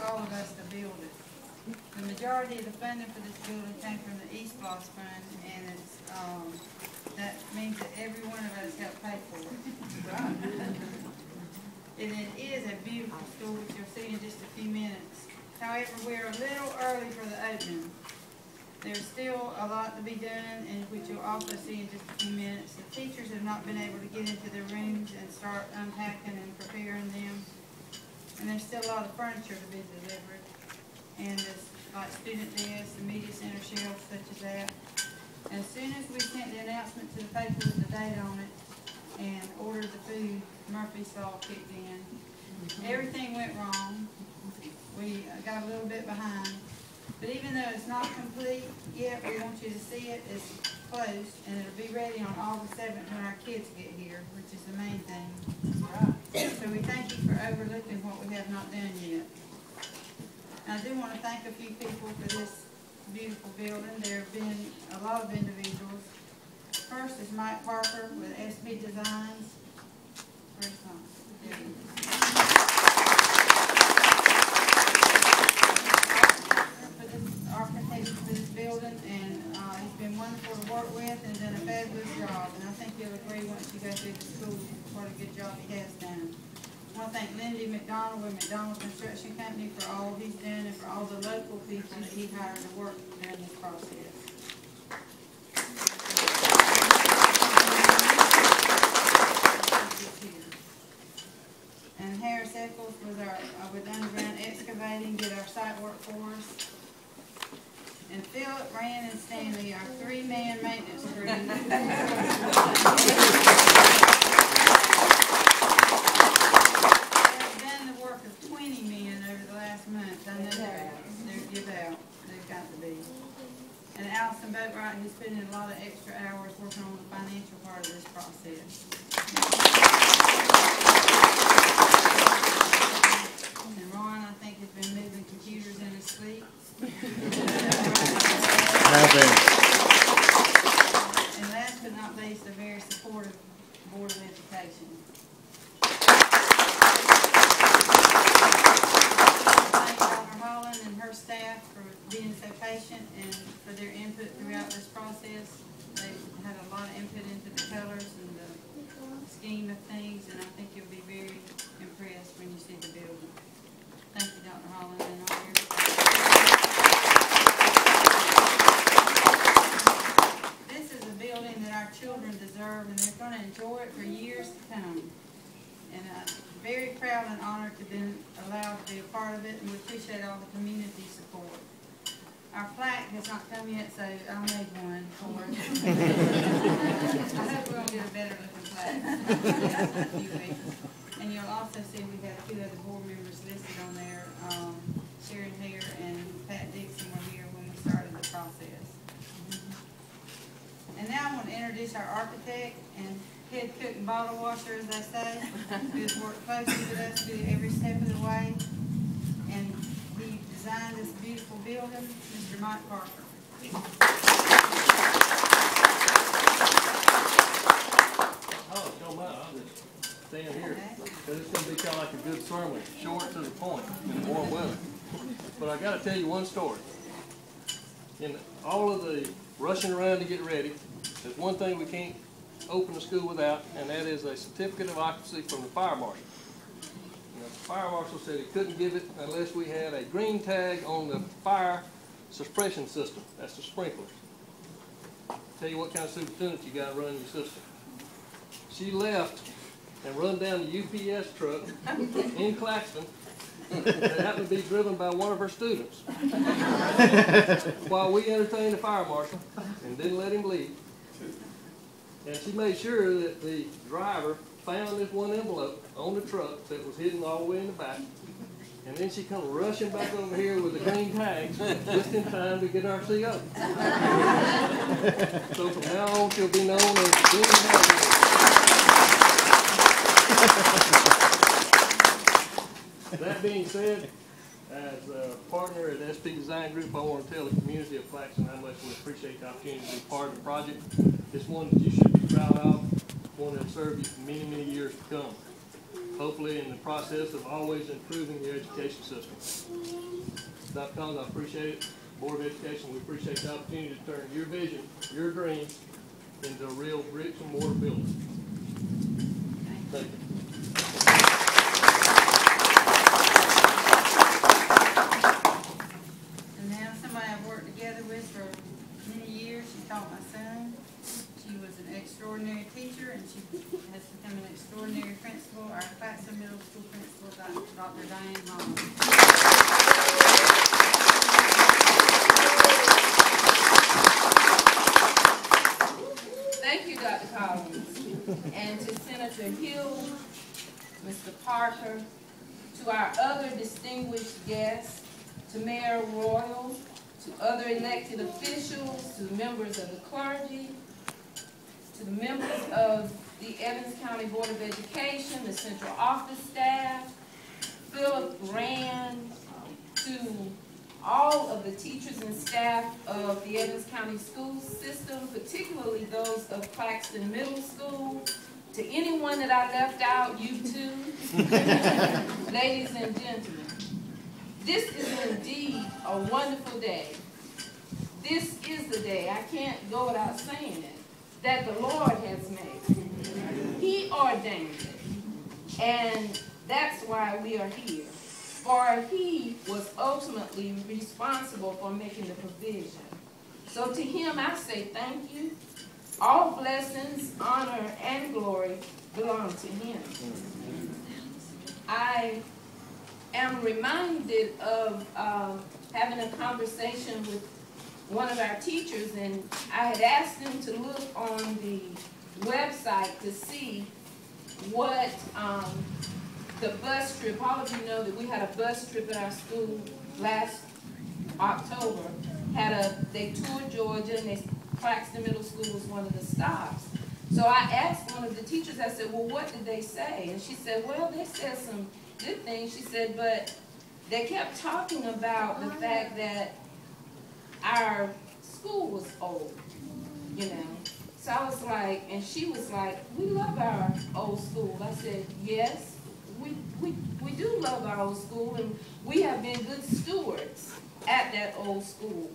all of us to build it. The majority of the funding for this building came from the East Loss Fund, and it's, that means that every one of us helped pay for it. And it is a beautiful school, which you'll see in just a few minutes. However, we're a little early for the opening. There's still a lot to be done, and which you'll also see in just a few minutes. The teachers have not been able to get into their rooms and start unpacking and preparing them. And there's still a lot of furniture to be delivered. And there's like student desks and media center shelves such as that. And as soon as we sent the announcement to the paper with the date on it and ordered the food, Murphy's Law kicked in. Everything went wrong. We got a little bit behind. But even though it's not complete yet, we want you to see it. It's close, and it'll be ready on August 7th when our kids get here, which is the main thing. So we thank you for overlooking what we have not done yet. And I do want to thank a few people for this beautiful building. There have been a lot of individuals. First is Mike Parker with SB Designs. Where's Mike? There he is. Architect for this building, and he's been wonderful to work with and done a fabulous job. And I think you'll agree once you go through the school what a good job he has done. I want to thank Lindy McDonald with McDonald Construction Company for all he's done and for all the local people that he hired to work during this process. And Harris Eccles with underground excavating, did our site work for us. And Philip, Rand, and Stanley, our three-man maintenance crew. They've done the work of 20 men over the last month. I know they're give out. They've got to be. And Allison Boatwright, who's put in a lot of extra hours working on the financial part of this process. And Ron, I think, has been moving computers in his sleep. And last but not least, a very supportive Board of Education. Thank Dr. Holland and her staff for being so patient and for their input throughout this process. They've had a lot of input into the colors and the scheme of things, and I think you'll be very impressed when you see the building. Thank you, Dr. Holland, and all your staff. This is a building that our children deserve, and they're going to enjoy it for years to come. And I'm very proud and honored to have been allowed to be a part of it, and we appreciate all the community support. Our plaque has not come yet, so I made one for it. I hope we're going to get a better looking plaque in a few weeks. And you'll also see we have two other board members listed on there. Sharon Hare and Pat Dixon were here when we started the process. And now I want to introduce our architect and head cook and bottle washer, as they say, who has worked closely with us through every step of the way. And he designed this beautiful building, Mr. Mike Parker. Oh, don't mind, I'll just stand here. Because it's going to be kind of like a good sermon, short to the point in warm weather. But I got to tell you one story. In all of the rushing around to get ready, there's one thing we can't open the school without, and that is a certificate of occupancy from the fire marshal. The fire marshal said he couldn't give it unless we had a green tag on the fire suppression system. That's the sprinklers. Tell you what kind of superintendent you got to run your system. She left and run down the UPS truck in Claxton that happened to be driven by one of her students while we entertained the fire marshal and didn't let him leave. And she made sure that the driver found this one envelope on the truck that was hidden all the way in the back. And then she come rushing back over here with the green tags just in time to get our CO. So from now on, she'll be known as Green Tag. That being said, as a partner at SP Design Group, I want to tell the community of Claxton how much we appreciate the opportunity to be part of the project. It's one that you should be proud of, one that will serve you for many, many years to come. hopefully in the process of always improving the education system. Dr. Collins, I appreciate it. Board of Education, we appreciate the opportunity to turn your vision, your dreams, into a real bricks and mortar building. Thank you. And now somebody I've worked together with for many years. She taught my son. She was an extraordinary teacher, and she has become an extraordinary principal. Our Claxton Middle School principal, Dr.Diane, Holland. Thank you, Dr. Collins, and to Senator Hill, Mr. Parker, to our other distinguished guests, to Mayor Royal, to other elected officials, to the members of the clergy, to the members of the Evans County Board of Education, the central office staff, Philip Rand, to all of the teachers and staff of the Evans County school system, particularly those of Claxton Middle School. To anyone that I left out, you too. Ladies and gentlemen, this is indeed a wonderful day. This is the day, I can't go without saying it, that the Lord has made. He ordained it. And that's why we are here. For He was ultimately responsible for making the provision. So to Him I say thank you. All blessings, honor, and glory belong to Him. I am reminded of having a conversation with one of our teachers, and I had asked him to look on the website to see what the bus trip. All of you know that we had a bus trip at our school last October. They toured Georgia, and Claxton Middle School was one of the stops. So I asked one of the teachers, I said, well, what did they say? And she said, well, they said some good things. She said, but they kept talking about the fact that our school was old, you know. So I was like, and she was like, we love our old school. I said, yes, we do love our old school, and we have been good stewards at that old school.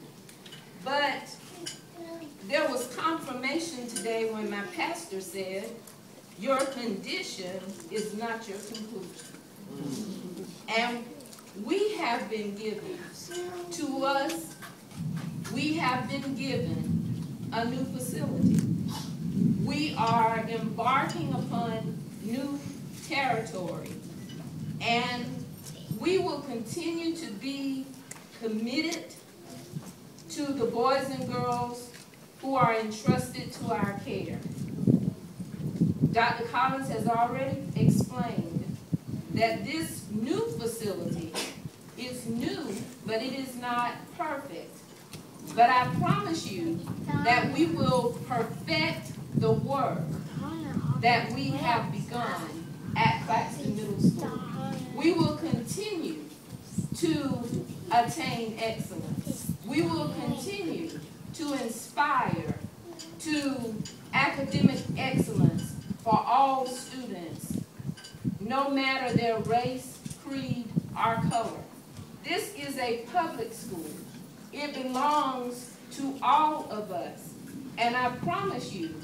But there was confirmation today when my pastor said, your condition is not your conclusion. And we have been given, to us, we have been given a new facility. We are embarking upon new territory. And we will continue to be committed to the boys and girls who are entrusted to our care. Dr. Collins has already explained that this new facility is new, but it is not perfect. But I promise you that we will perfect the work that we have begun at Claxton Middle School. We will continue to attain excellence. We will continue to inspire to academic excellence for all students, no matter their race, creed, or color. This is a public school. It belongs to all of us. And I promise you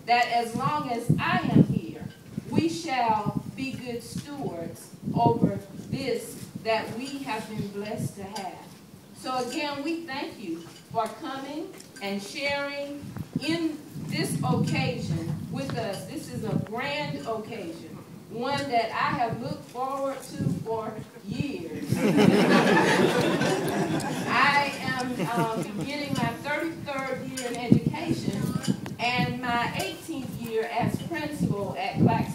that as long as I am here, we shall be good stewards over this that we have been blessed to have. So again, we thank you for coming and sharing in this occasion with us. This is a grand occasion, one that I have looked forward to for years. I am beginning my 33rd year in education and my 18th year as principal at Claxton